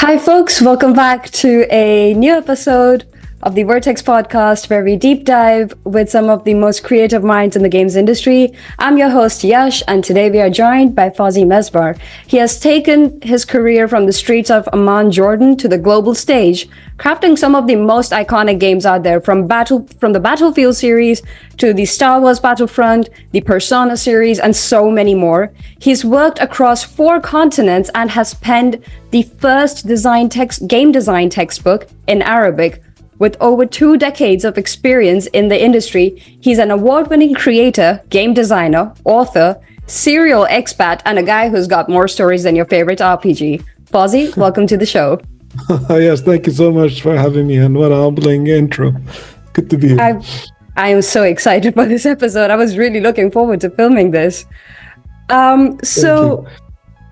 Hi, folks. Welcome back to a new episode of the Vertex Podcast, where we deep dive with some of the most creative minds in the games industry. I'm your host, Yash, and today we are joined by Fawzi Mesmar. He has taken his career from the streets of Amman, Jordan, to the global stage, crafting some of the most iconic games out there, from the Battlefield series to the Star Wars Battlefront, the Persona series, and so many more. He's worked across 4 continents and has penned the first game design textbook in Arabic. With over 2 decades of experience in the industry, he's an award-winning creator, game designer, author, serial expat, and a guy who's got more stories than your favorite RPG. Fawzi, welcome to the show. Yes, thank you so much for having me, and what a humbling intro. Good to be here. I am so excited for this episode. I was really looking forward to filming this.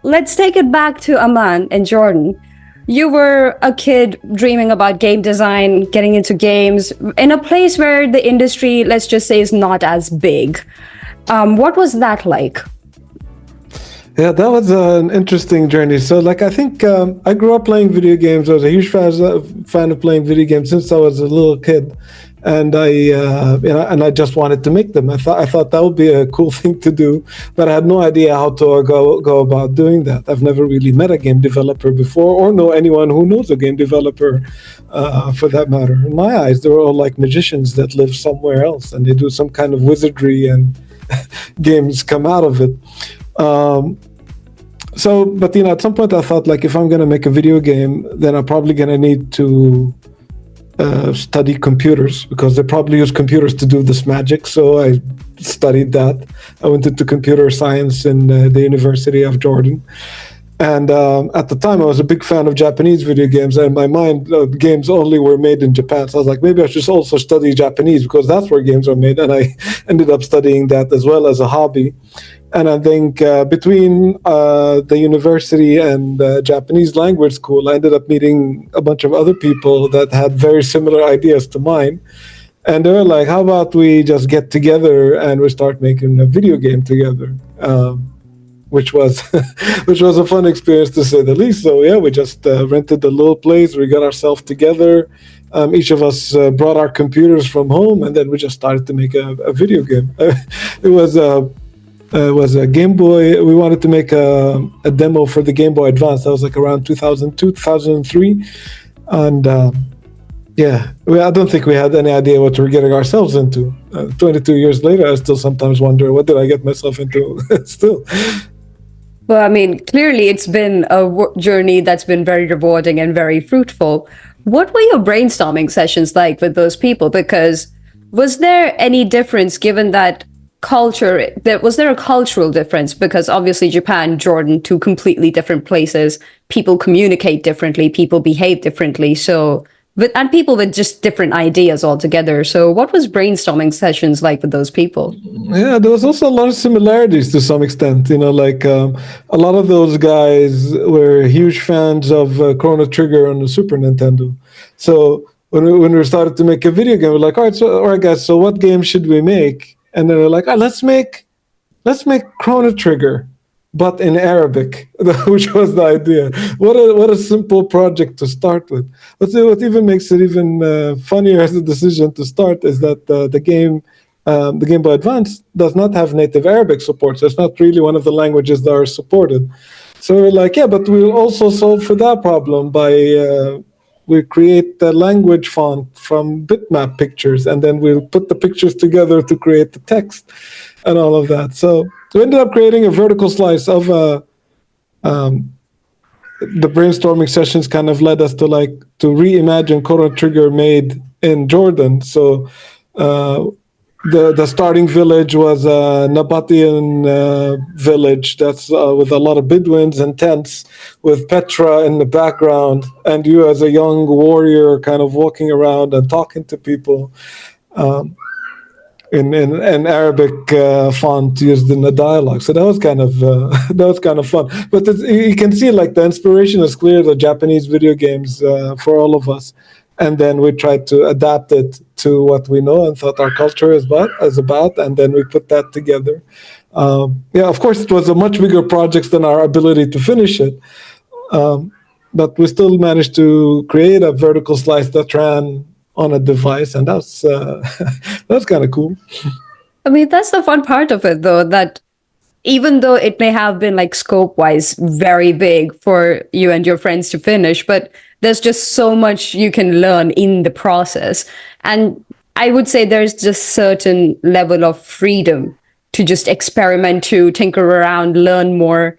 Let's take it back to Amman in Jordan. You were a kid dreaming about game design, getting into games, in a place where the industry, let's just say, is not as big. What was that like? Yeah, that was an interesting journey. So, I think I grew up playing video games. I was a huge fan of playing video games since I was a little kid, and I just wanted to make them. I thought that would be a cool thing to do, but I had no idea how to go about doing that. I've never really met a game developer before, or know anyone who knows a game developer, for that matter. In my eyes, they were all like magicians that live somewhere else, and they do some kind of wizardry, and games come out of it. But at some point I thought, if I'm going to make a video game, then I'm probably going to need to study computers, because they probably use computers to do this magic. So I studied that. I went into computer science in the University of Jordan. And at the time, I was a big fan of Japanese video games. And in my mind, games only were made in Japan. So I was like, maybe I should also study Japanese, because that's where games are made. And I ended up studying that as well as a hobby. And I think between the university and the Japanese language school, I ended up meeting a bunch of other people that had very similar ideas to mine. And they were like, how about we just get together and we start making a video game together? Which was a fun experience, to say the least. So yeah, we just rented a little place. We got ourselves together. Each of us brought our computers from home, and then we just started to make a video game. It was a Game Boy. We wanted to make a demo for the Game Boy Advance. That was around 2002, 2003. And I don't think we had any idea what we were getting ourselves into. 22 years later, I still sometimes wonder, what did I get myself into still? Well, I mean, clearly it's been a journey that's been very rewarding and very fruitful. What were your brainstorming sessions like with those people? Because was there any difference, given that was there a cultural difference? Because obviously Japan, Jordan, 2 completely different places. People communicate differently, people behave differently. And people with just different ideas altogether. So what was brainstorming sessions like with those people? Yeah, there was also a lot of similarities to some extent. A lot of those guys were huge fans of Chrono Trigger on the Super Nintendo. So when we started to make a video game, we're like, all right, guys, so what game should we make? And then they're like, let's make Chrono Trigger, but in Arabic, which was the idea. What a simple project to start with. But what even makes it even funnier as a decision to start is that the Game Boy Advance does not have native Arabic support. So it's not really one of the languages that are supported. So we're like, yeah, but we'll also solve for that problem by we create the language font from bitmap pictures, and then we'll put the pictures together to create the text and all of that. So we ended up creating a vertical slice of the brainstorming sessions. Kind of led us to reimagine Chrono Trigger made in Jordan. So the starting village was a Nabatean village that's with a lot of Bedouins and tents, with Petra in the background, and you as a young warrior kind of walking around and talking to people in Arabic font used in the dialogue. So that was kind of fun. But you can see the inspiration is clear. The Japanese video games for all of us. And then we tried to adapt it to what we know and thought our culture is about, and then we put that together. Of course, it was a much bigger project than our ability to finish it. but we still managed to create a vertical slice that ran on a device, and that's that's kind of cool. I mean, that's the fun part of it, though, that even though it may have been like scope wise very big for you and your friends to finish, but there's just so much you can learn in the process. And I would say there's just certain level of freedom to just experiment, to tinker around, learn more,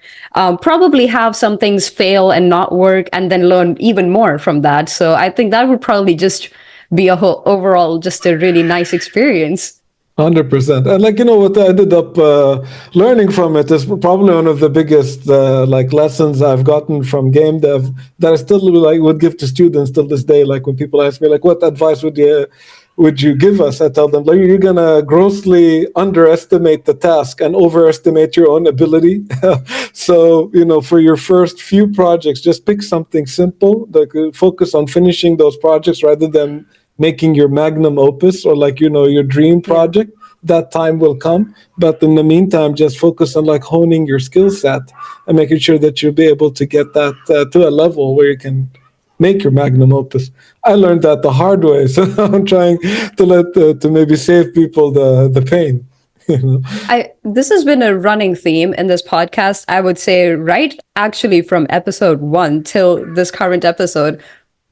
probably have some things fail and not work, and then learn even more from that. So I think that would probably just be a whole overall just a really nice experience. 100%. And like, what I ended up learning from it is probably one of the biggest like lessons I've gotten from game dev that I still like would give to students till this day. Like when people ask me like, what advice would you give us? I tell them like, you're gonna grossly underestimate the task and overestimate your own ability. So, for your first few projects, just pick something simple, like focus on finishing those projects rather than making your magnum opus or like your dream project. That time will come, but in the meantime just focus on like honing your skill set and making sure that you'll be able to get that to a level where you can make your magnum opus. I learned that the hard way, so I'm trying to maybe save people the pain. This has been a running theme in this podcast, I would say, right actually from episode 1 till this current episode.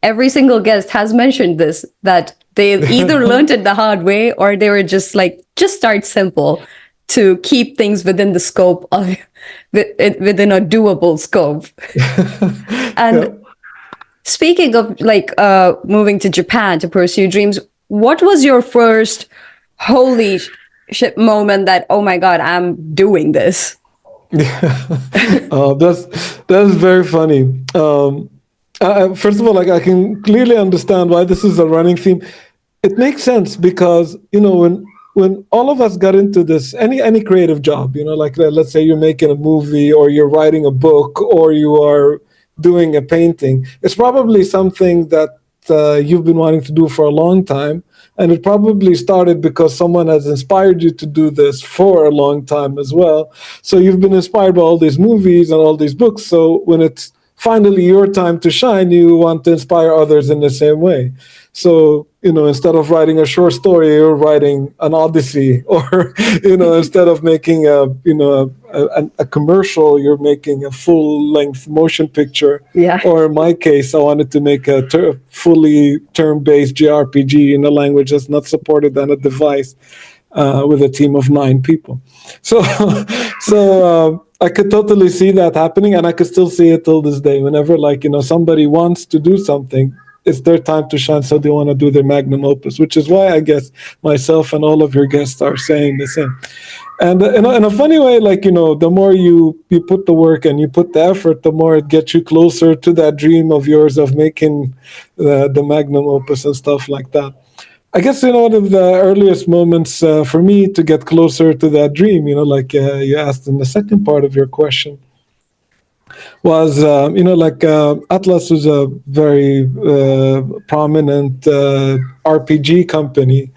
Every single guest has mentioned this, that they either learned it the hard way or they were just like, just start simple to keep things within the scope of, within a doable scope. And Yeah. speaking of like moving to Japan to pursue dreams, what was your first holy shit moment that, oh my God, I'm doing this? That's very funny. First of all, like I can clearly understand why this is a running theme. It makes sense because when all of us got into this, any creative job, like let's say you're making a movie or you're writing a book or you are doing a painting, it's probably something that you've been wanting to do for a long time, and it probably started because someone has inspired you to do this for a long time as well. So you've been inspired by all these movies and all these books. So when it's finally your time to shine, you want to inspire others in the same way. So, instead of writing a short story, you're writing an odyssey, or, instead of making a commercial, you're making a full-length motion picture. Yeah. Or in my case, I wanted to make a fully turn-based JRPG in a language that's not supported on a device with a team of 9 people. So, I could totally see that happening, and I could still see it till this day. Whenever somebody wants to do something, it's their time to shine, so they want to do their magnum opus, which is why I guess myself and all of your guests are saying the same. And in a funny way, the more you put the work and you put the effort, the more it gets you closer to that dream of yours of making the magnum opus and stuff like that. I guess one of the earliest moments for me to get closer to that dream, you asked in the second part of your question, was Atlas was a very prominent RPG company,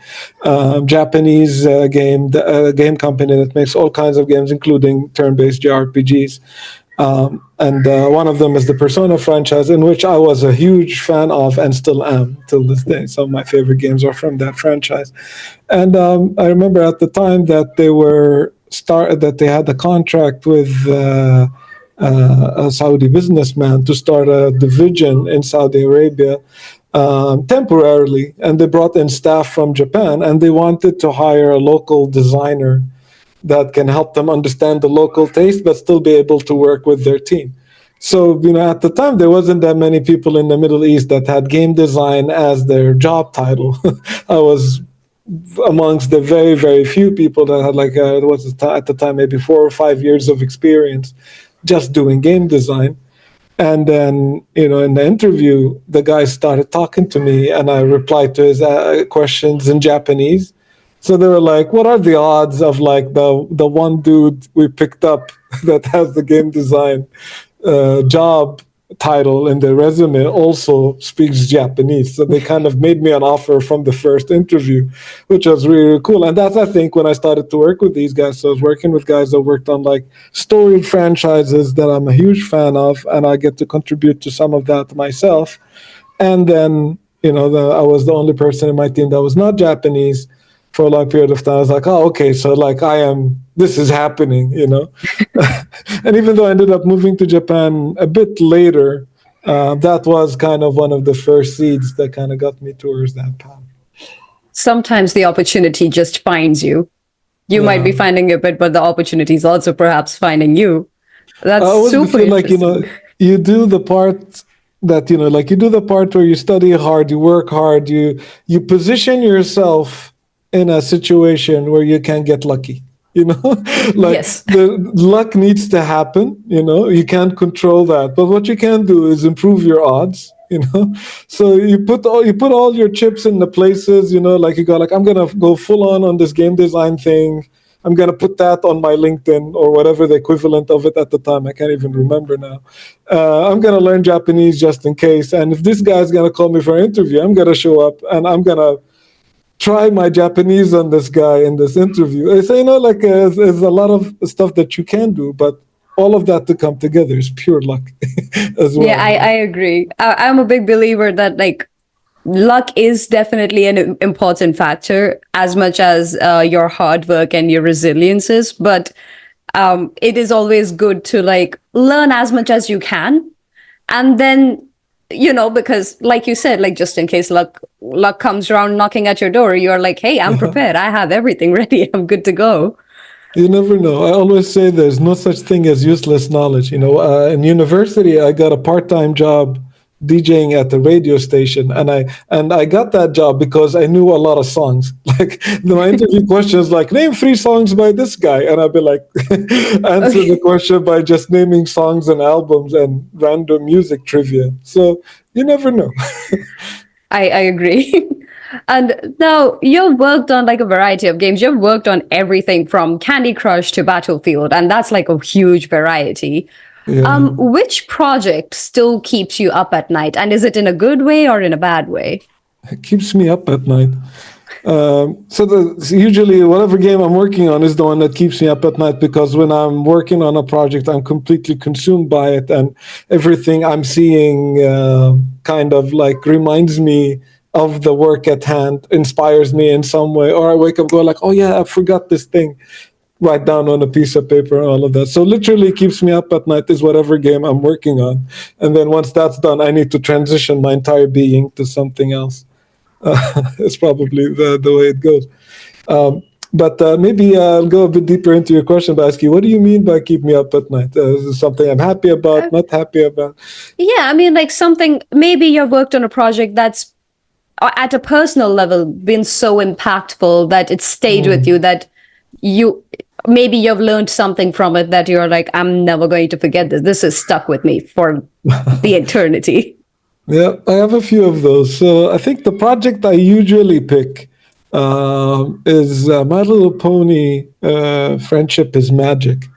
Japanese game company that makes all kinds of games, including turn-based JRPGs. And one of them is the Persona franchise, in which I was a huge fan of and still am till this day. Some of my favorite games are from that franchise. And I remember at the time that they had a contract with a Saudi businessman to start a division in Saudi Arabia temporarily, and they brought in staff from Japan, and they wanted to hire a local designer that can help them understand the local taste but still be able to work with their team. So, at the time, there wasn't that many people in the Middle East that had game design as their job title. I was amongst the very, very few people that had at the time maybe 4 or 5 years of experience just doing game design. And then, in the interview, the guy started talking to me, and I replied to his questions in Japanese. So they were like, what are the odds of the one dude we picked up that has the game design job title in the resume also speaks Japanese. So they kind of made me an offer from the first interview, which was really cool. And that's, I think, when I started to work with these guys. So I was working with guys that worked on like storied franchises that I'm a huge fan of, and I get to contribute to some of that myself. And then, I was the only person in my team that was not Japanese for a long period of time. I was like, oh, okay, so like this is happening. And even though I ended up moving to Japan a bit later, that was kind of one of the first seeds that kind of got me towards that path. Sometimes the opportunity just finds you. You might be finding a bit, but the opportunity is also perhaps finding you. That's I always super feel like, interesting. you do the part that, like you do the part where you study hard, you work hard, you position yourself in a situation where you can get lucky. Like Yes. the luck needs to happen. You can't control that, but what you can do is improve your odds. So you put all your chips in the places. Like you go like, I'm gonna go full on this game design thing. I'm gonna put that on my LinkedIn or whatever the equivalent of it at the time. I can't even remember now. I'm gonna learn Japanese just in case. And if this guy's gonna call me for an interview, I'm gonna show up and I'm gonna try my Japanese on this guy in this interview. So, like there's a lot of stuff that you can do, but all of that to come together is pure luck as well. Yeah, I agree. I'm a big believer that like luck is definitely an important factor as much as your hard work and your resilience is. But it is always good to like learn as much as you can. And then, because like you said, like just in case luck comes around knocking at your door, you're like, hey, I'm prepared. I have everything ready. I'm good to go. You never know. I always say there's no such thing as useless knowledge. In university, I got a part-time job DJing at the radio station, and I got that job because I knew a lot of songs. Like my interview questions, like name 3 songs by this guy, and I'd be like, answer the question by just naming songs and albums and random music trivia. So you never know. I agree. And now you've worked on like a variety of games. You've worked on everything from Candy Crush to Battlefield, and that's like a huge variety. Yeah. Which project still keeps you up at night? And is it in a good way or in a bad way? It keeps me up at night. So usually whatever game I'm working on is the one that keeps me up at night, because when I'm working on a project, I'm completely consumed by it, and everything I'm seeing kind of like reminds me of the work at hand, inspires me in some way, or I wake up going like, oh yeah, I forgot this thing. Write down on a piece of paper and all of that. So literally keeps me up at night is whatever game I'm working on. And then once that's done, I need to transition my entire being to something else. It's probably the way it goes. But maybe I'll go a bit deeper into your question, Baski. What do you mean by keep me up at night? Is it something I'm happy about, not happy about? Yeah, I mean, like something, maybe you've worked on a project that's at a personal level been so impactful that it stayed with you, that maybe you've learned something from it that you're like, I'm never going to forget this. This is stuck with me for the eternity. Yeah, I have a few of those. So I think the project I usually pick is My Little Pony Friendship is Magic.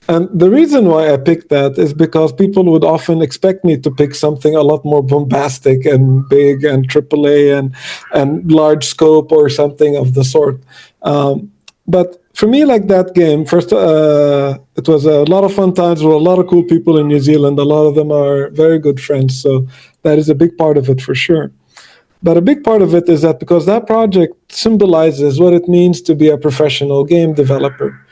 And the reason why I picked that is because people would often expect me to pick something a lot more bombastic and big and AAA and large scope or something of the sort. But for me, like that game, first, it was a lot of fun times with a lot of cool people in New Zealand. A lot of them are very good friends. So that is a big part of it for sure. But a big part of it is that because that project symbolizes what it means to be a professional game developer.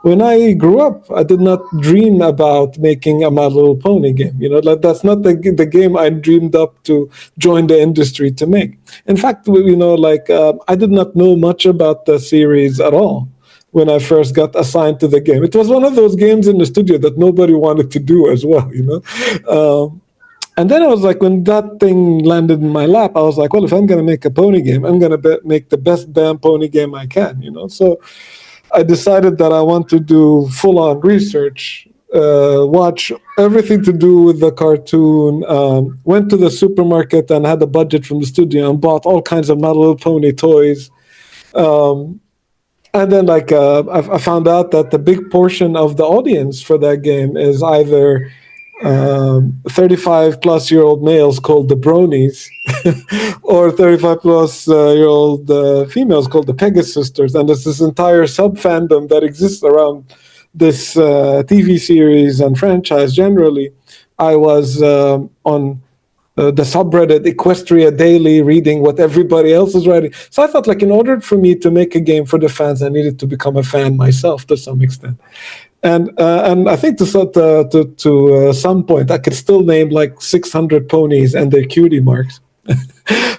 When I grew up, I did not dream about making a My Little Pony game. That's not the game I dreamed up to join the industry to make. In fact, I did not know much about the series at all when I first got assigned to the game. It was one of those games in the studio that nobody wanted to do as well. And then I was like, when that thing landed in my lap, I was like, well, if I'm going to make a pony game, I'm going to make the best damn pony game I can. So I decided that I want to do full-on research, watch everything to do with the cartoon, went to the supermarket and had a budget from the studio and bought all kinds of My Little Pony toys. And then I found out that the big portion of the audience for that game is either 35 plus year old males called the bronies, or 35 plus year old females called the Pegasus sisters. And there's this entire sub fandom that exists around this TV series and franchise generally. I was on the subreddit Equestria Daily reading what everybody else is writing. So I thought, like, in order for me to make a game for the fans, I needed to become a fan myself to some extent. And I think to some point, I could still name like 600 ponies and their cutie marks.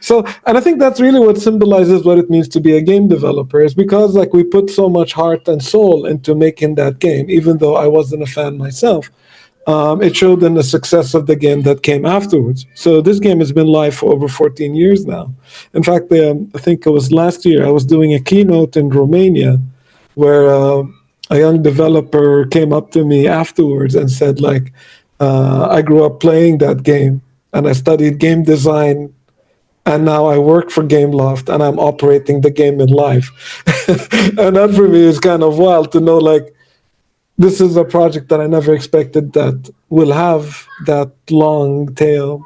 So, and I think that's really what symbolizes what it means to be a game developer, is because like we put so much heart and soul into making that game, even though I wasn't a fan myself. It showed in the success of the game that came afterwards. So this game has been live for over 14 years now. In fact, I think it was last year, I was doing a keynote in Romania where a young developer came up to me afterwards and said, like, I grew up playing that game and I studied game design, and now I work for Gameloft and I'm operating the game in live. And that for me is kind of wild to know, like, this is a project that I never expected that will have that long tail,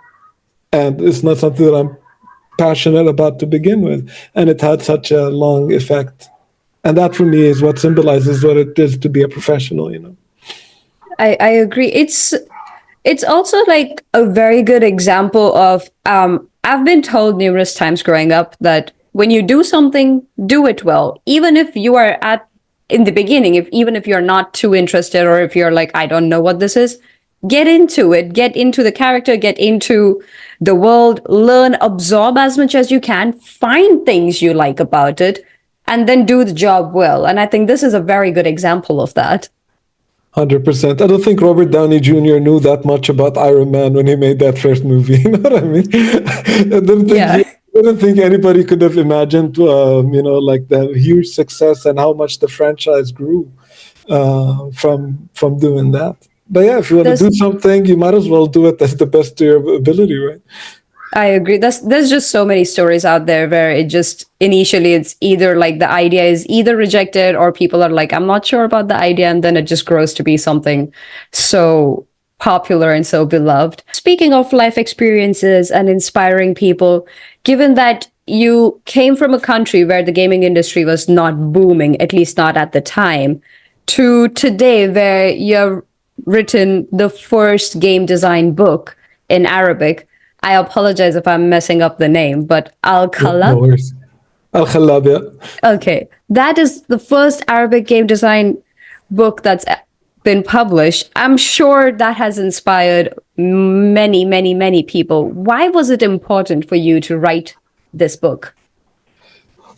and it's not something that I'm passionate about to begin with, and it had such a long effect. And that for me is what symbolizes what it is to be a professional, you know. I agree. It's also like a very good example of I've been told numerous times growing up that when you do something, do it well. Even if you are in the beginning, even if you're not too interested, or if you're like, I don't know what this is, get into it, get into the character, get into the world, learn, absorb as much as you can, find things you like about it, and then do the job well. And I think this is a very good example of that. 100%. I don't think Robert Downey Jr. knew that much about Iron Man when he made that first movie. You know what I mean? I don't think anybody could have imagined, like the huge success and how much the franchise grew from doing that. But yeah, if you want to do something, you might as well do it as the best to your ability, right? I agree. There's just so many stories out there where it just initially it's either like the idea is either rejected or people are like, I'm not sure about the idea, and then it just grows to be something so popular and so beloved. Speaking of life experiences and inspiring people, given that you came from a country where the gaming industry was not booming, at least not at the time, to today where you've written the first game design book in Arabic. I apologize if I'm messing up the name, but Al-Khalab? No, Al-Khalab, yeah. Okay. That is the first Arabic game design book that's been published. I'm sure that has inspired many, many, many people. Why was it important for you to write this book?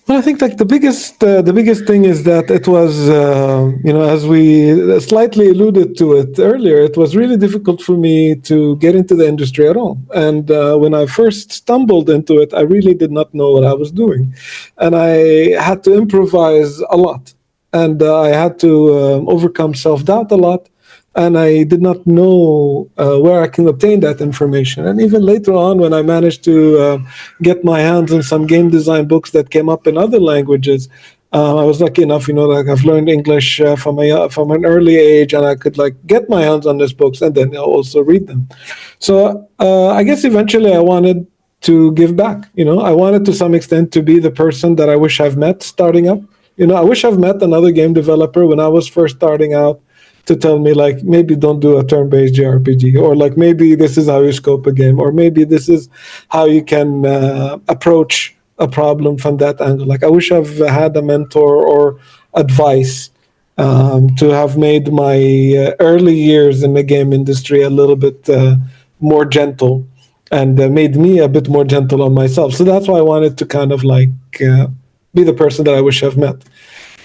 Well, I think like the biggest thing is that it was, as we slightly alluded to it earlier, it was really difficult for me to get into the industry at all. And when I first stumbled into it, I really did not know what I was doing. And I had to improvise a lot. And I had to overcome self-doubt a lot. And I did not know where I can obtain that information. And even later on, when I managed to get my hands on some game design books that came up in other languages, I was lucky enough, like I've learned English from an early age, and I could like get my hands on these books and then also read them. So I guess eventually I wanted to give back. I wanted to some extent to be the person that I wish I've met starting up. I wish I've met another game developer when I was first starting out, to tell me like, maybe don't do a turn-based JRPG, or like maybe this is how you scope a game, or maybe this is how you can approach a problem from that angle. Like I wish I've had a mentor or advice to have made my early years in the game industry a little bit more gentle, and made me a bit more gentle on myself. So that's why I wanted to kind of like be the person that I wish I've met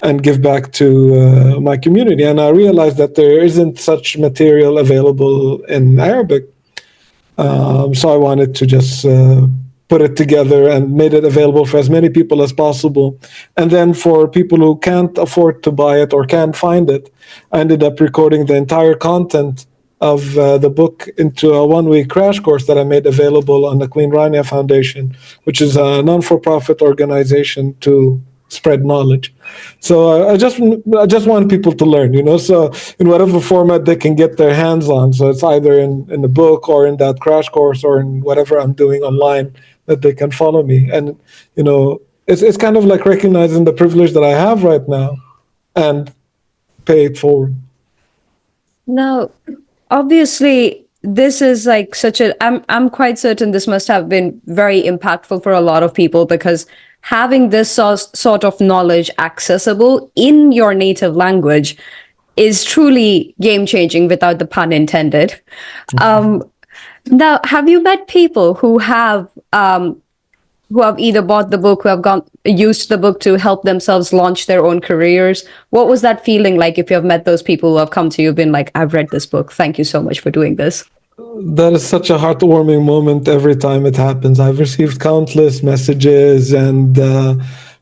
and give back to my community. And I realized that there isn't such material available in Arabic. So I wanted to just put it together and made it available for as many people as possible. And then for people who can't afford to buy it or can't find it, I ended up recording the entire content of the book into a one-week crash course that I made available on the Queen Rania Foundation, which is a non-for-profit organization to spread knowledge. So I just want people to learn, so in whatever format they can get their hands on. So it's either in the book or in that crash course or in whatever I'm doing online, that they can follow me. And it's kind of like recognizing the privilege that I have right now and pay it forward. Now, obviously, this is like such a, I'm quite certain this must have been very impactful for a lot of people, because having this sort of knowledge accessible in your native language is truly game changing, without the pun intended. Now, have you met people who have either bought the book, who have used the book to help themselves launch their own careers? What was that feeling like, if you have met those people who have come to you, been like, I've read this book, thank you so much for doing this? That is such a heartwarming moment every time it happens. I've received countless messages and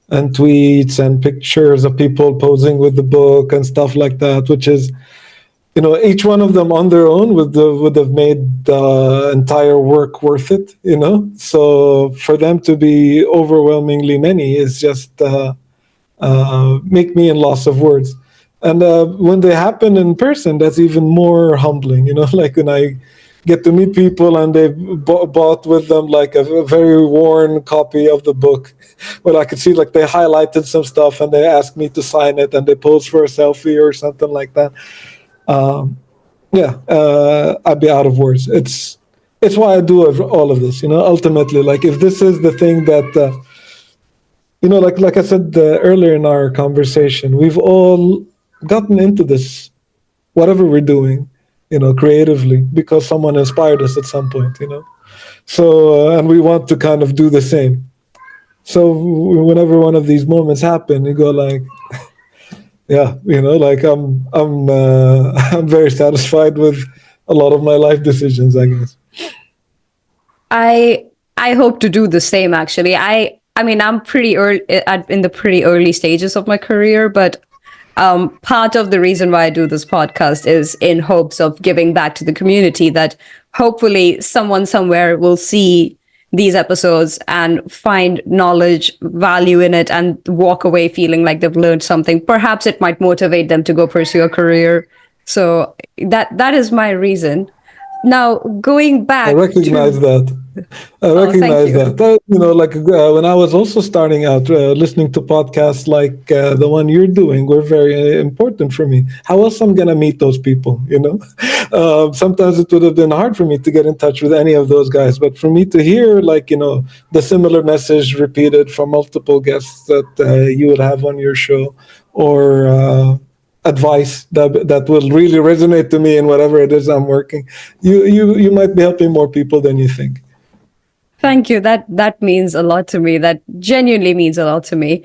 tweets and pictures of people posing with the book and stuff like that, which is, each one of them on their own would have made the entire work worth it. So for them to be overwhelmingly many is just make me in loss of words. And when they happen in person, that's even more humbling. Like when I get to meet people and they bought with them like a very worn copy of the book, where I could see like they highlighted some stuff and they asked me to sign it and they posed for a selfie or something like that. I'd be out of words. It's why I do all of this. Ultimately, like if this is the thing that like I said earlier in our conversation, we've all gotten into this, whatever we're doing, creatively, because someone inspired us at some point, So, and we want to kind of do the same. So whenever one of these moments happen, you go like, yeah, like I'm I'm very satisfied with a lot of my life decisions, I guess. I hope to do the same, actually. I mean, I'm pretty early, in the pretty early stages of my career, but part of the reason why I do this podcast is in hopes of giving back to the community, that hopefully someone somewhere will see these episodes and find knowledge, value in it, and walk away feeling like they've learned something. Perhaps it might motivate them to go pursue a career. So that is my reason. Now, going back, I recognize that. I recognize that. Like when I was also starting out, listening to podcasts like the one you're doing were very important for me. How else I'm gonna meet those people? Sometimes it would have been hard for me to get in touch with any of those guys, but for me to hear like the similar message repeated from multiple guests that you would have on your show, or advice that will really resonate to me in whatever it is I'm working, you might be helping more people than you think. Thank you. That means a lot to me. That genuinely means a lot to me.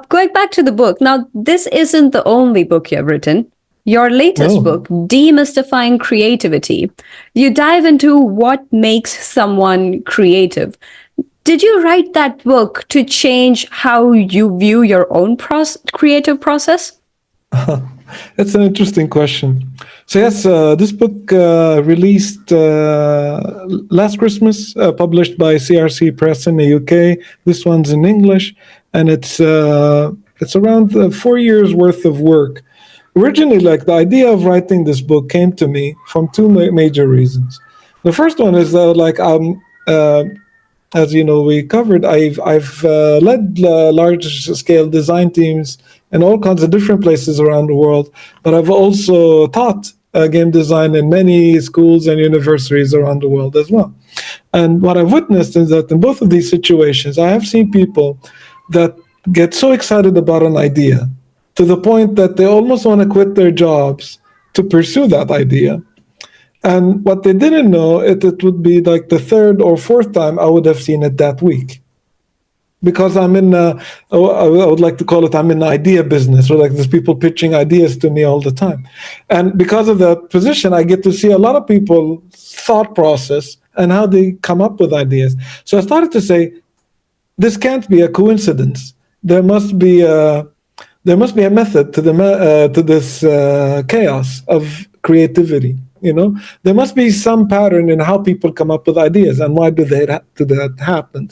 Going back to the book. Now, this isn't the only book you have written. Your latest book, Demystifying Creativity, you dive into what makes someone creative. Did you write that book to change how you view your own creative process? That's an interesting question. So yes, this book released last Christmas, published by CRC Press in the UK. This one's in English, and it's around 4 years worth of work. Originally, like the idea of writing this book came to me from two major reasons. The first one is like as we covered, I've led large-scale design teams in all kinds of different places around the world, but I've also taught game design in many schools and universities around the world as well. And what I've witnessed is that in both of these situations, I have seen people that get so excited about an idea to the point that they almost want to quit their jobs to pursue that idea. And what they didn't know, it would be like the third or fourth time I would have seen it that week. Because I'm in, I would like to call it, I'm in the idea business, or like there's people pitching ideas to me all the time. And because of that position, I get to see a lot of people's thought process and how they come up with ideas. So I started to say, this can't be a coincidence. There must be a method to this chaos of creativity. There must be some pattern in how people come up with ideas, and why do that happen.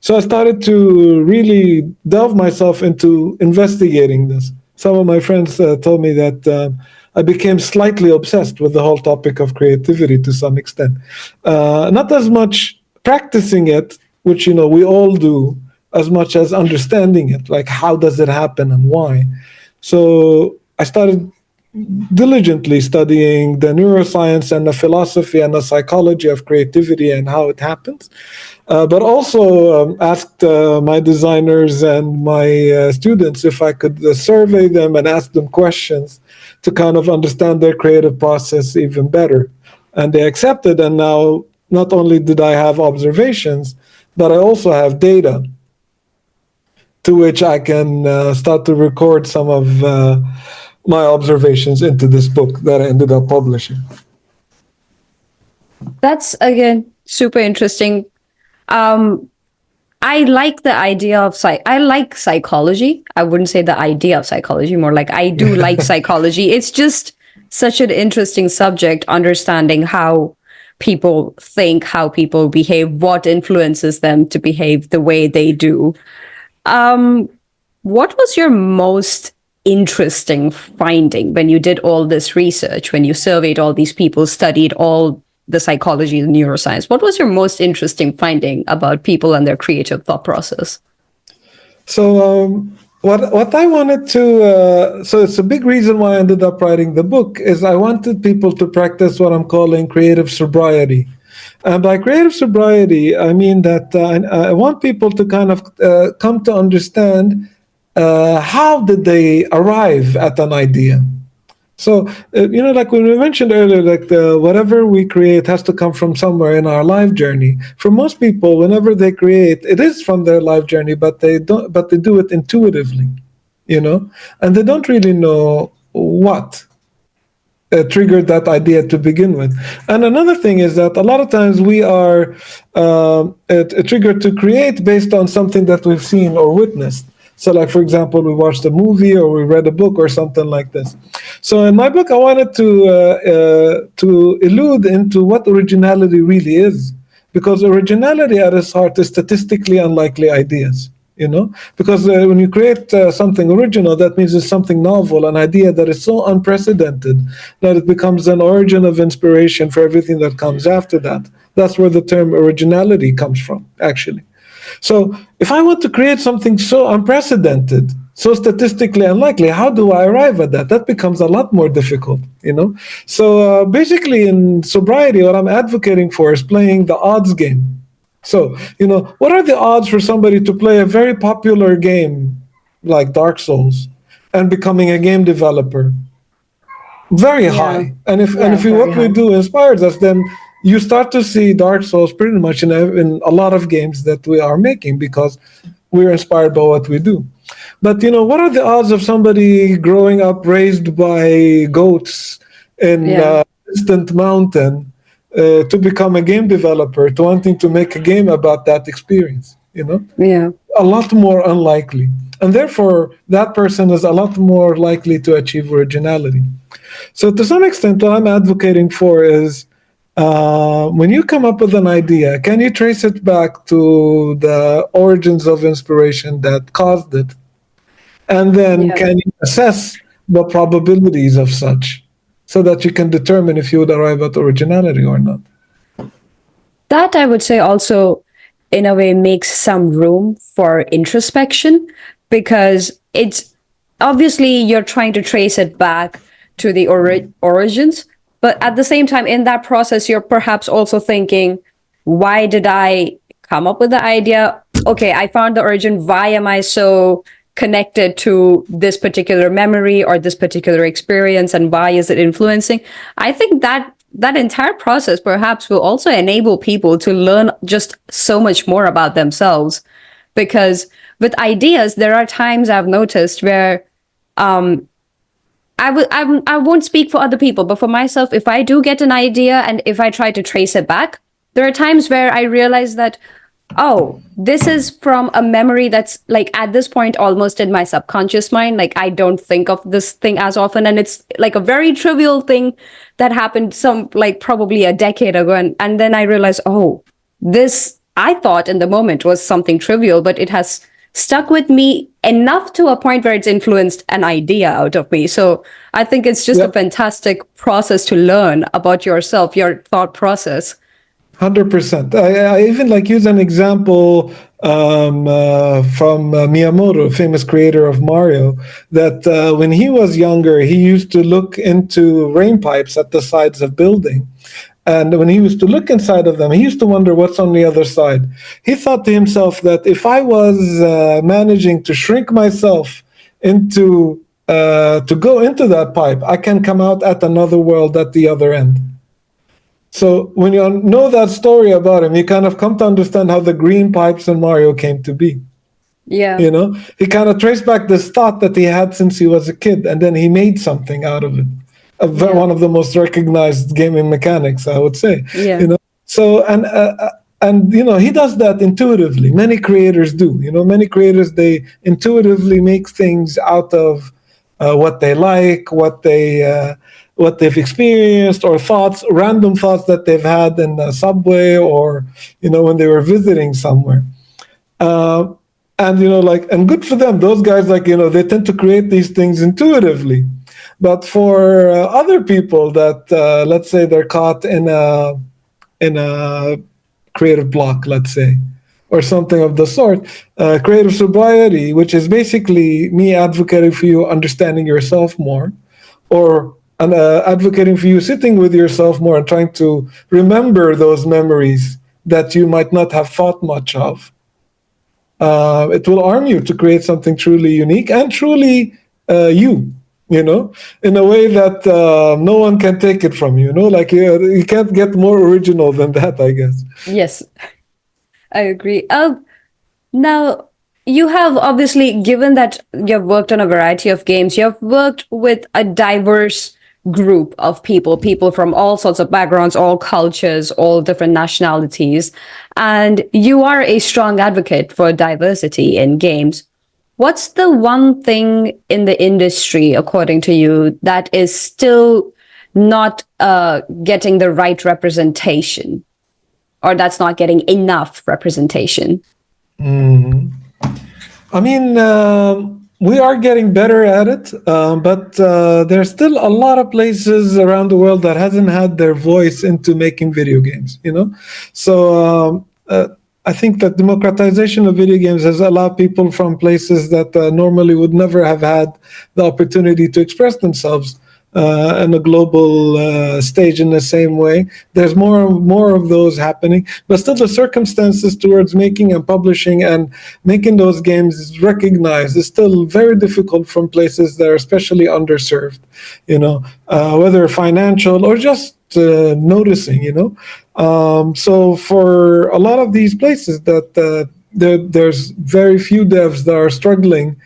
So I started to really delve myself into investigating this. Some of my friends told me that I became slightly obsessed with the whole topic of creativity to some extent. Not as much practicing it, which we all do, as much as understanding it, like how does it happen and why. So I started diligently studying the neuroscience and the philosophy and the psychology of creativity and how it happens, but also asked my designers and my students if I could survey them and ask them questions to kind of understand their creative process even better. And they accepted, and now not only did I have observations, but I also have data to which I can start to record some of my observations into this book that I ended up publishing. That's again super interesting. I like the idea of I like psychology. I wouldn't say the idea of psychology, more like I do like psychology. It's just such an interesting subject, understanding how people think, how people behave, what influences them to behave the way they do. What was your most interesting finding when you did all this research, when you surveyed all these people, studied all the psychology and neuroscience? What was your most interesting finding about people and their creative thought process? So what I wanted to, so it's a big reason why I ended up writing the book, is I wanted people to practice what I'm calling creative sobriety. And by creative sobriety, I mean that I want people to kind of come to understand how did they arrive at an idea. So, like when we mentioned earlier, like whatever we create has to come from somewhere in our life journey. For most people, whenever they create, it is from their life journey, but they do it intuitively, and they don't really know what triggered that idea to begin with. And another thing is that a lot of times we are triggered to create based on something that we've seen or witnessed. So, like, for example, we watched a movie or we read a book or something like this. So in my book, I wanted to allude into what originality really is, because originality at its heart is statistically unlikely ideas. Because when you create something original, that means it's something novel, an idea that is so unprecedented that it becomes an origin of inspiration for everything that comes after that. That's where the term originality comes from, actually. So if I want to create something so unprecedented, so statistically unlikely, how do I arrive at that? That becomes a lot more difficult, So basically in sobriety, what I'm advocating for is playing the odds game. So, what are the odds for somebody to play a very popular game like Dark Souls and becoming a game developer? Very high. And if what we do inspires us, then you start to see Dark Souls pretty much in a lot of games that we are making, because we're inspired by what we do. But what are the odds of somebody growing up raised by goats in a distant mountain to become a game developer, to wanting to make a game about that experience? A lot more unlikely, and therefore that person is a lot more likely to achieve originality. So to some extent, what I'm advocating for is, when you come up with an idea, can you trace it back to the origins of inspiration that caused it? And then can you assess the probabilities of such, so that you can determine if you would arrive at originality or not? That, I would say, also in a way makes some room for introspection, because it's obviously you're trying to trace it back to the origins. But at the same time, in that process, you're perhaps also thinking, why did I come up with the idea? Okay, I found the origin. Why am I so connected to this particular memory or this particular experience, and why is it influencing? I think that entire process perhaps will also enable people to learn just so much more about themselves. Because with ideas, there are times I've noticed where I won't speak for other people, but for myself, if I do get an idea and if I try to trace it back, there are times where I realize that, Oh, this is from a memory that's like at this point almost in my subconscious mind. Like I don't think of this thing as often. And it's like a very trivial thing that happened some like probably a decade ago. And then I realized, oh, this I thought in the moment was something trivial, but it has stuck with me enough to a point where it's influenced an idea out of me. So I think it's just a Yep. fantastic process to learn about yourself, your thought process. 100%. I even like use an example from Miyamoto, famous creator of Mario, that when he was younger, he used to look into rain pipes at the sides of building. And when he used to look inside of them, he used to wonder what's on the other side. He thought to himself that if I was managing to shrink myself into to go into that pipe, I can come out at another world at the other end. So when you know that story about him, you kind of come to understand how the green pipes in Mario came to be. Yeah. You know, he kind of traced back this thought that he had since he was a kid, and then he made something out of it. Yeah. One of the most recognized gaming mechanics, I would say. Yeah. You know, so and you know he does that intuitively. Many creators do. You know, many creators they intuitively make things out of what they like, what they've experienced, or thoughts, random thoughts that they've had in the subway, or you know when they were visiting somewhere. Uh, and you know, like, and good for them. Those guys, like you know, they tend to create these things intuitively. But for other people that, let's say, they're caught in a creative block, let's say, or something of the sort, creative sobriety, which is basically me advocating for you understanding yourself more, or advocating for you sitting with yourself more and trying to remember those memories that you might not have thought much of. It will arm you to create something truly unique and truly you know, in a way that no one can take it from you, you know, like you can't get more original than that, I guess. Yes, I agree. Now, you have obviously, given that you've worked on a variety of games, you've worked with a diverse group of people, people from all sorts of backgrounds, all cultures, all different nationalities. And you are a strong advocate for diversity in games. What's the one thing in the industry, according to you, that is still not getting the right representation, or that's not getting enough representation? I mean, we are getting better at it, but there's still a lot of places around the world that hasn't had their voice into making video games, you know? So I think that democratization of video games has allowed people from places that normally would never have had the opportunity to express themselves on a global stage in the same way. There's more of those happening, but still the circumstances towards making and publishing and making those games recognized is still very difficult from places that are especially underserved, you know, whether financial or just noticing, you know. So for a lot of these places that there's very few devs that are struggling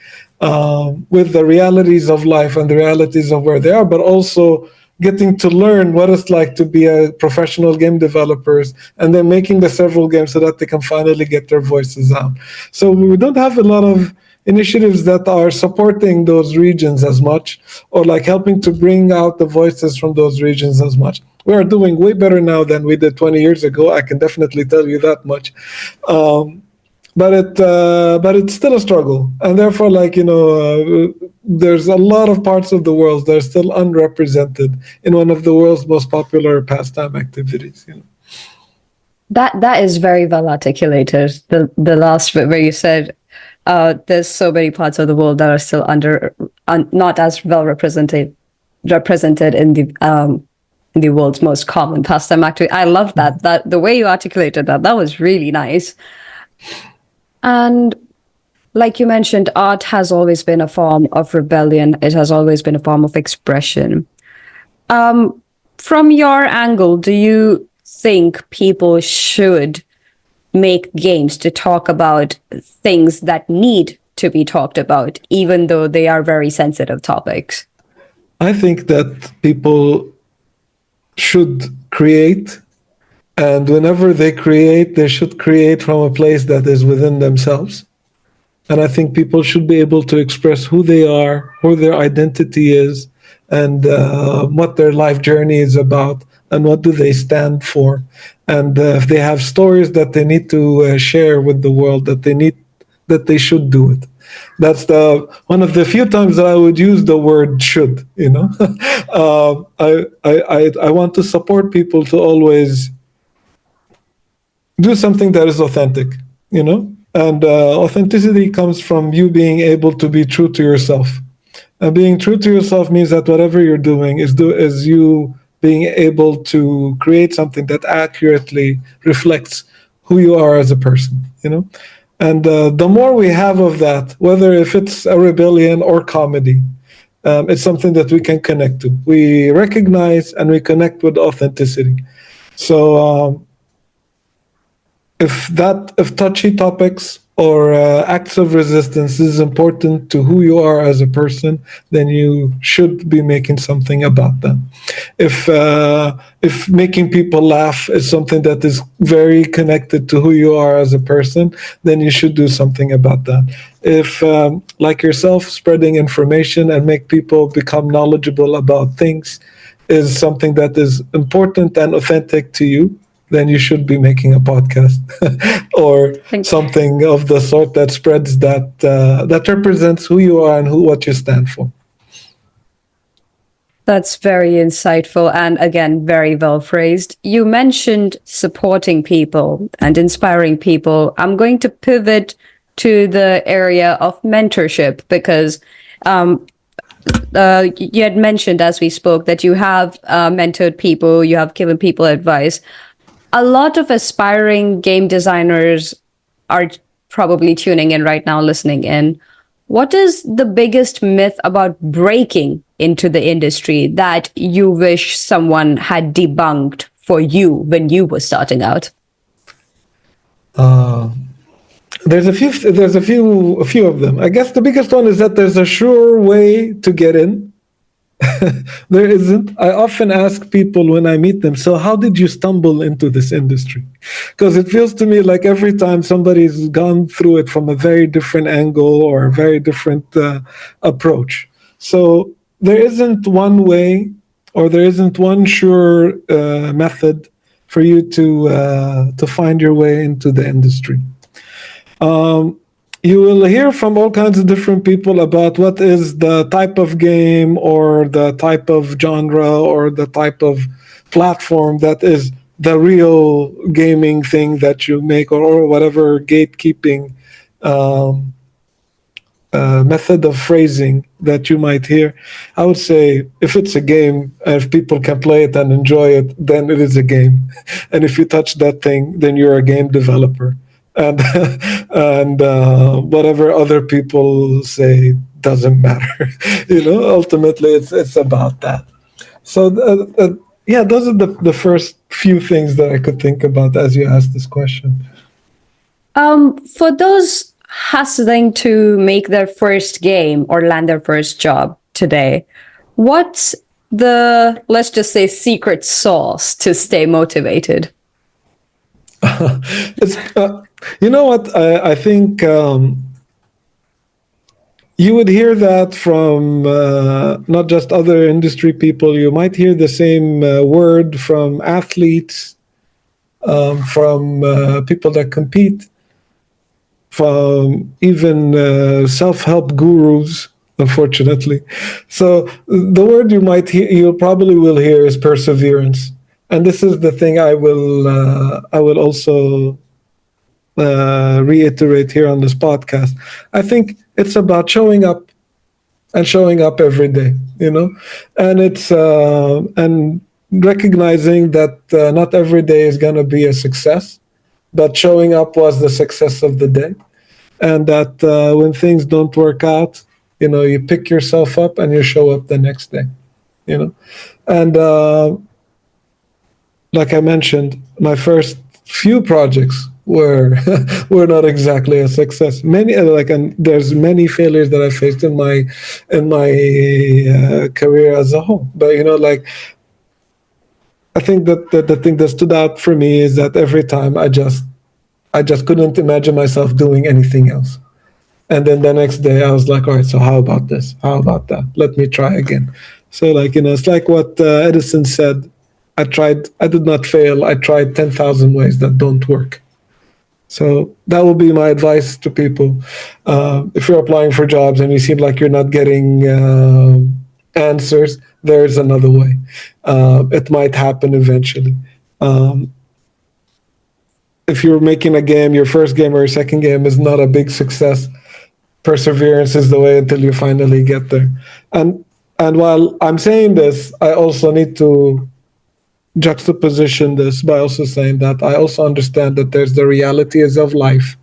with the realities of life and the realities of where they are, but also getting to learn what it's like to be a professional game developers and then making the several games so that they can finally get their voices out. So we don't have a lot of initiatives that are supporting those regions as much, or like helping to bring out the voices from those regions as much. We are doing way better now than we did 20 years ago. I can definitely tell you that much. But it's still a struggle, and therefore, like you know, there's a lot of parts of the world that are still unrepresented in one of the world's most popular pastime activities. You know. That is very well articulated. The last bit where you said there's so many parts of the world that are still not as well represented in the world's most common pastime activity. I love that the way you articulated that was really nice. And like you mentioned, art has always been a form of rebellion. It has always been a form of expression. From your angle, do you think people should make games to talk about things that need to be talked about, even though they are very sensitive topics? I think that people should create And whenever they create, they should create from a place that is within themselves. And I think people should be able to express who they are, who their identity is, and what their life journey is about, and what do they stand for. And if they have stories that they need to share with the world, that they should do it. That's the one of the few times that I would use the word "should." I want to support people to always do something that is authentic. And authenticity comes from you being able to be true to yourself. And being true to yourself means that whatever you're doing is you being able to create something that accurately reflects who you are as a person. And the more we have of that, whether if it's a rebellion or comedy, it's something that we can connect to. We recognize and we connect with authenticity. So if touchy topics or acts of resistance is important to who you are as a person, then you should be making something about them. If making people laugh is something that is very connected to who you are as a person, then you should do something about that. If, like yourself, spreading information and make people become knowledgeable about things is something that is important and authentic to you, then you should be making a podcast or something of the sort that spreads that represents who you are and what you stand for. That's very insightful and, again, very well phrased. You mentioned supporting people and inspiring people. I'm going to pivot to the area of mentorship because you had mentioned as we spoke that you have mentored people, you have given people advice. A lot of aspiring game designers are probably tuning in right now, listening in. What is the biggest myth about breaking into the industry that you wish someone had debunked for you when you were starting out? There's a few of them. I guess the biggest one is that there's a sure way to get in. There isn't. I often ask people when I meet them, so how did you stumble into this industry? Because it feels to me like every time somebody's gone through it from a very different angle or a very different approach. So there isn't one way or there isn't one sure method for you to find your way into the industry. You will hear from all kinds of different people about what is the type of game or the type of genre or the type of platform that is the real gaming thing that you make or whatever gatekeeping method of phrasing that you might hear. I would say if it's a game, if people can play it and enjoy it, then it is a game. And if you touch that thing, then you're a game developer. And whatever other people say doesn't matter. Ultimately it's about that. So those are the first few things that I could think about as you asked this question. For those hustling to make their first game or land their first job today, what's the, let's just say, secret sauce to stay motivated? You know what? I think you would hear that from not just other industry people. You might hear the same word from athletes, from people that compete, from even self-help gurus, unfortunately. So the word you probably will hear is perseverance. And this is the thing I will also reiterate here on this podcast. I think it's about showing up and showing up every day, and it's and recognizing that not every day is going to be a success, but showing up was the success of the day, and that when things don't work out, you pick yourself up and you show up the next day, and like I mentioned, my first few projects were not exactly a success. And there's many failures that I faced in my career as a whole. But I think that the thing that stood out for me is that every time I just couldn't imagine myself doing anything else. And then the next day I was like, all right, so how about this? How about that? Let me try again. So like, it's like what Edison said. I did not fail. I tried 10,000 ways that don't work. So that will be my advice to people. If you're applying for jobs and you seem like you're not getting answers, there's another way. It might happen eventually. If you're making a game, your first game or your second game is not a big success, perseverance is the way until you finally get there. And while I'm saying this, I also need to juxtaposition this by also saying that I also understand that there's the realities of life,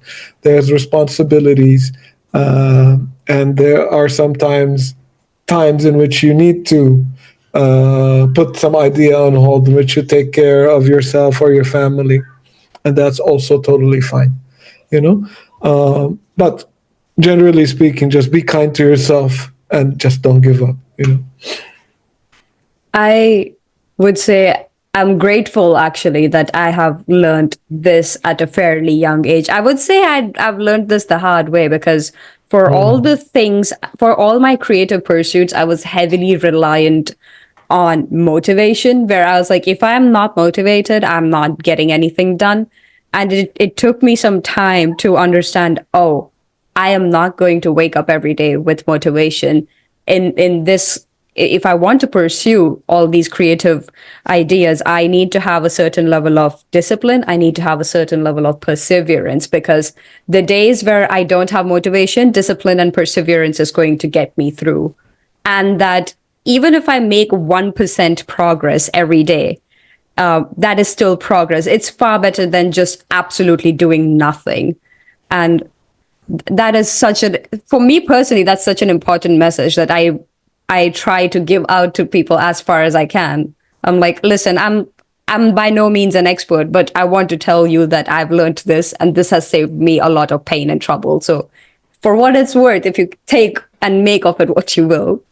there's responsibilities, and there are sometimes times in which you need to put some idea on hold, in which you take care of yourself or your family, and that's also totally fine, you know. But generally speaking, just be kind to yourself and just don't give up, you know. I would say I'm grateful actually that I have learned this at a fairly young age. I would say I've learned this the hard way because for all the things, for all my creative pursuits, I was heavily reliant on motivation, where I was like, if I'm not motivated, I'm not getting anything done. And it took me some time to understand, oh, I am not going to wake up every day with motivation. In this, if I want to pursue all these creative ideas, I need to have a certain level of discipline. I need to have a certain level of perseverance, because the days where I don't have motivation, discipline and perseverance is going to get me through. And that even if I make 1% progress every day, that is still progress. It's far better than just absolutely doing nothing. And that is for me personally, that's such an important message that I try to give out to people as far as I can. I'm like, listen, I'm by no means an expert, but I want to tell you that I've learned this, and this has saved me a lot of pain and trouble. So for what it's worth, if you take and make of it what you will.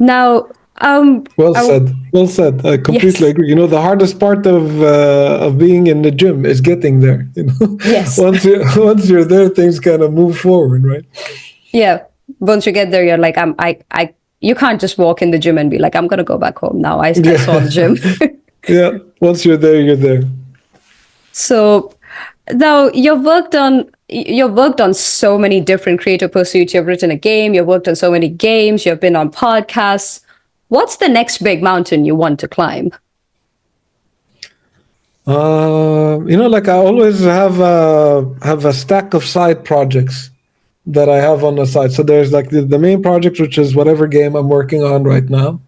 Now, well said. Well said. I completely yes. agree. You know, the hardest part of being in the gym is getting there. You know, Yes. once you're there, things kind of move forward, right? Yeah. Once you get there, you're like, you can't just walk in the gym and be like, I'm gonna go back home now. I saw the gym. Yeah. Once you're there, you're there. So now you've worked on so many different creative pursuits. You've written a game, you've worked on so many games, you've been on podcasts. What's the next big mountain you want to climb? You know, like I always have a stack of side projects that I have on the side. So there's like the main project, which is whatever game I'm working on right now.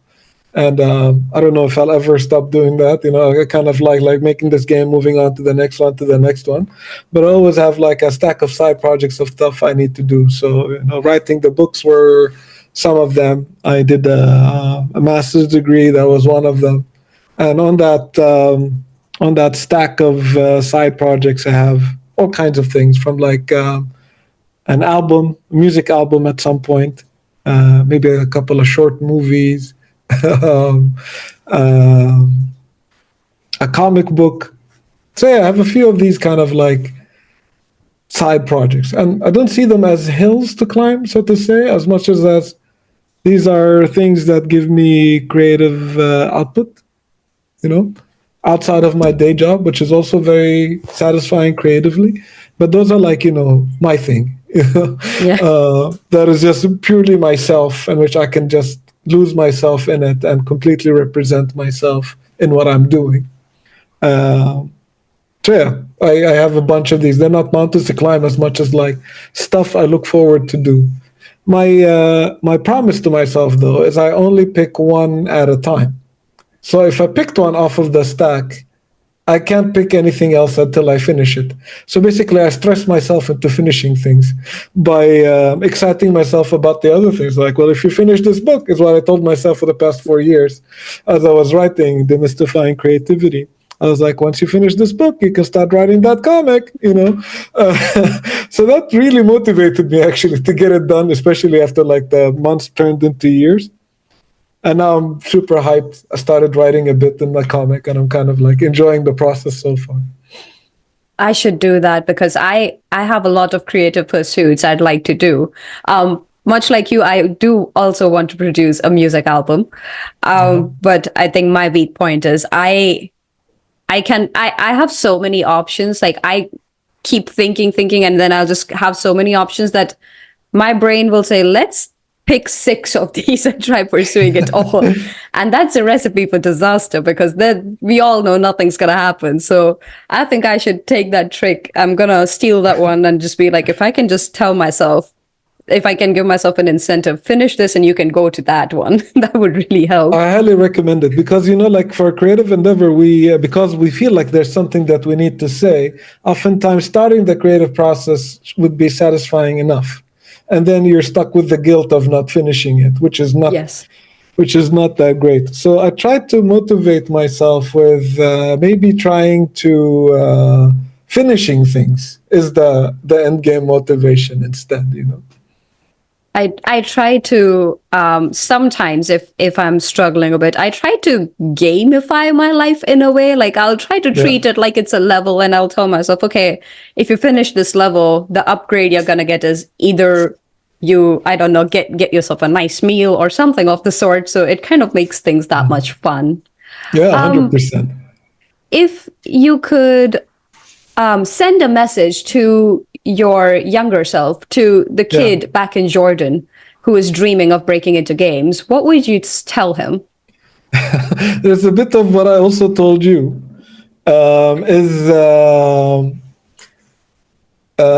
And I don't know if I'll ever stop doing that. You know, I kind of like making this game, moving on to the next one, to the next one. But I always have like a stack of side projects of stuff I need to do. So, you know, writing the books were some of them. I did a master's degree. That was one of them. And on that stack of side projects, I have all kinds of things from like an album, music album at some point, maybe a couple of short movies, um, um, a comic book. So yeah, I have a few of these kind of like side projects, and I don't see them as hills to climb, so to say, as much as these are things that give me creative output, you know, outside of my day job, which is also very satisfying creatively. But those are like, you know, my thing. You know? Yeah. That is just purely myself, in which I can just lose myself in it and completely represent myself in what I'm doing. So yeah, I have a bunch of these. They're not mountains to climb as much as like stuff I look forward to do. My promise to myself though is I only pick one at a time. So if I picked one off of the stack, I can't pick anything else until I finish it. So basically, I stress myself into finishing things by exciting myself about the other things. Like, well, if you finish this book, is what I told myself for the past 4 years as I was writing Demystifying Creativity. I was like, once you finish this book, you can start writing that comic, you know. So that really motivated me actually to get it done, especially after like the months turned into years. And now I'm super hyped. I started writing a bit in my comic, and I'm kind of like enjoying the process so far. I should do that because I have a lot of creative pursuits I'd like to do. Much like you, I do also want to produce a music album. But I think my weak point is I have so many options. Like I keep thinking, and then I'll just have so many options that my brain will say, let's pick 6 of these and try pursuing it all. And that's a recipe for disaster because then we all know nothing's going to happen. So I think I should take that trick. I'm going to steal that one and just be like, if I can just tell myself, if I can give myself an incentive, finish this and you can go to that one, that would really help. I highly recommend it because, like for a creative endeavor, because we feel like there's something that we need to say, oftentimes starting the creative process would be satisfying enough. And then you're stuck with the guilt of not finishing it, which is not that great. So I tried to motivate myself with maybe trying to finishing things is the end game motivation instead, I try to sometimes if I'm struggling a bit, I try to gamify my life in a way. Like I'll try to treat it like it's a level, and I'll tell myself, okay, if you finish this level, the upgrade you're gonna get is either you, I don't know, get yourself a nice meal or something of the sort. So it kind of makes things that much fun. Yeah, 100%. If you could send a message to your younger self, to the kid back in Jordan who is dreaming of breaking into games, what would you tell him? There's a bit of what I also told you,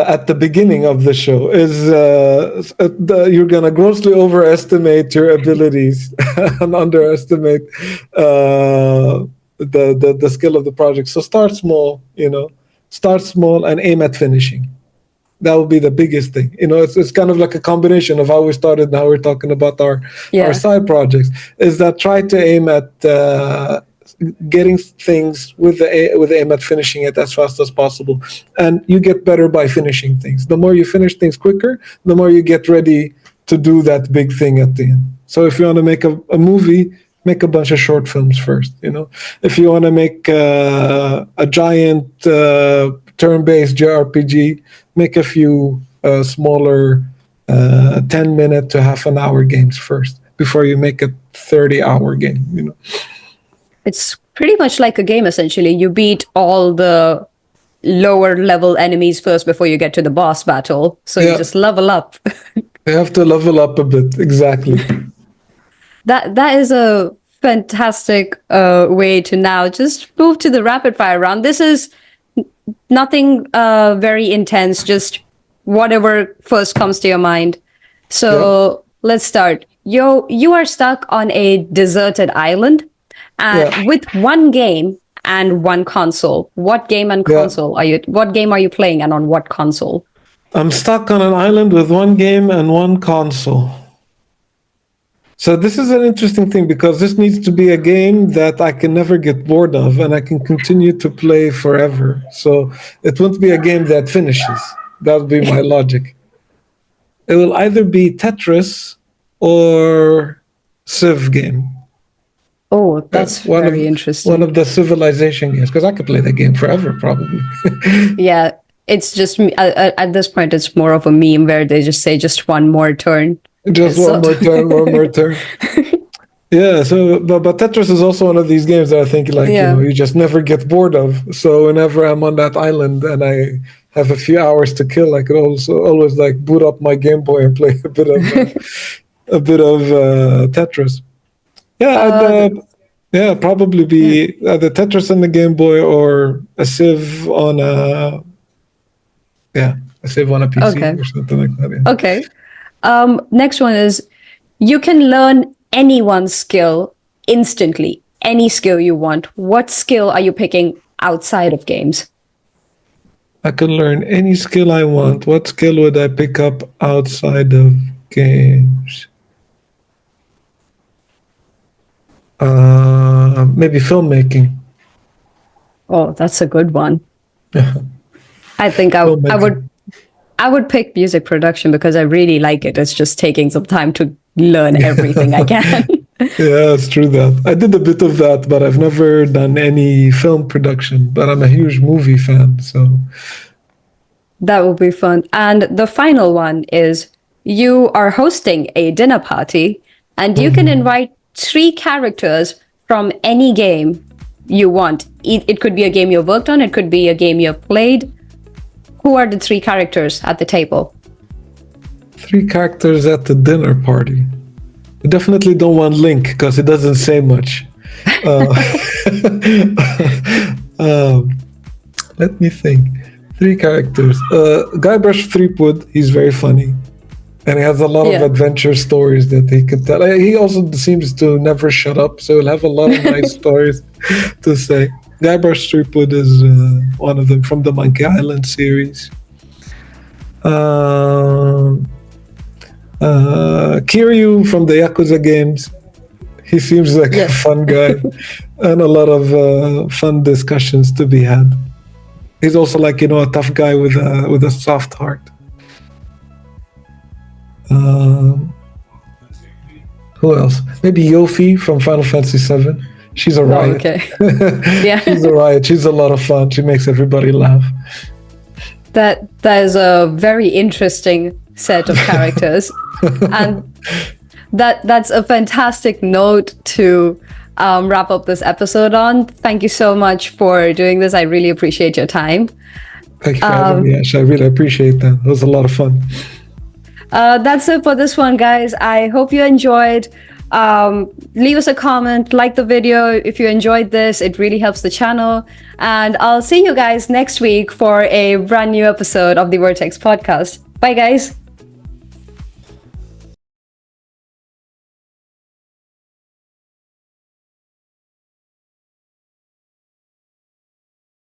at the beginning of the show, you're going to grossly overestimate your abilities and underestimate the skill of the project. So start small, start small and aim at finishing. That would be the biggest thing. It's kind of like a combination of how we started and how we're talking about our side projects, is that try to aim at getting things with the aim at finishing it as fast as possible. And you get better by finishing things. The more you finish things quicker, the more you get ready to do that big thing at the end. So if you want to make a movie, make a bunch of short films first. If you want to make a giant turn-based JRPG, make a few smaller 10-minute to half an hour games first before you make a 30-hour game. It's pretty much like a game, essentially. You beat all the lower level enemies first before you get to the boss battle. So you just level up. You have to level up a bit, exactly. That is a fantastic way to now just move to the rapid fire round. This is nothing very intense, just whatever first comes to your mind. So let's start. You are stuck on a deserted island with one game and one console. What game and console what game are you playing, and on what console? I'm stuck on an island with one game and one console. So this is an interesting thing because this needs to be a game that I can never get bored of and I can continue to play forever. So it won't be a game that finishes. That would be my logic. It will either be Tetris or Civ game. Oh, that's very interesting. One of the civilization games, because I could play that game forever, probably. Yeah, it's just at this point, it's more of a meme where they just say just one more turn. Just one more turn. Yeah, so but Tetris is also one of these games that I think you just never get bored of. So whenever I'm on that island and I have a few hours to kill, I could also always boot up my Game Boy and play a bit of Tetris. Yeah, probably be the Tetris on the Game Boy or a Civ on a PC or something like that. Yeah. Okay. Next one is, you can learn anyone's skill instantly, any skill you want. What skill are you picking outside of games? I can learn any skill I want. What skill would I pick up outside of games? Maybe filmmaking. Oh, that's a good one. I think I would pick music production because I really like it. It's just taking some time to learn everything I can. Yeah, it's true that I did a bit of that, but I've never done any film production. But I'm a huge movie fan, so That will be fun. And the final one is you are hosting a dinner party and you can invite 3 characters from any game you want. It could be a game you've worked on, it could be a game you've played. Who are the 3 characters at the table? 3 characters at the dinner party. I definitely don't want Link because it doesn't say much. Let me think. 3 characters. Guybrush Threepwood, he's very funny. And he has a lot of adventure stories that he could tell. He also seems to never shut up, so he'll have a lot of nice stories to say. Guybrush Threepwood is one of them from the Monkey Island series. Kiryu from the Yakuza games. He seems like a fun guy and a lot of fun discussions to be had. He's also like, a tough guy with a soft heart. Who else? Maybe Yofi from Final Fantasy VII. She's a riot. Okay. Yeah. She's a riot. She's a lot of fun. She makes everybody laugh. That is a very interesting set of characters. And that's a fantastic note to wrap up this episode on. Thank you so much for doing this. I really appreciate your time. Thank you for having me, Yash. I really appreciate that. It was a lot of fun. That's it for this one, guys. I hope you enjoyed. Leave us a comment, like the video if you enjoyed this. It really helps the channel. And I'll see you guys next week for a brand new episode of the Vertex Podcast. Bye, guys.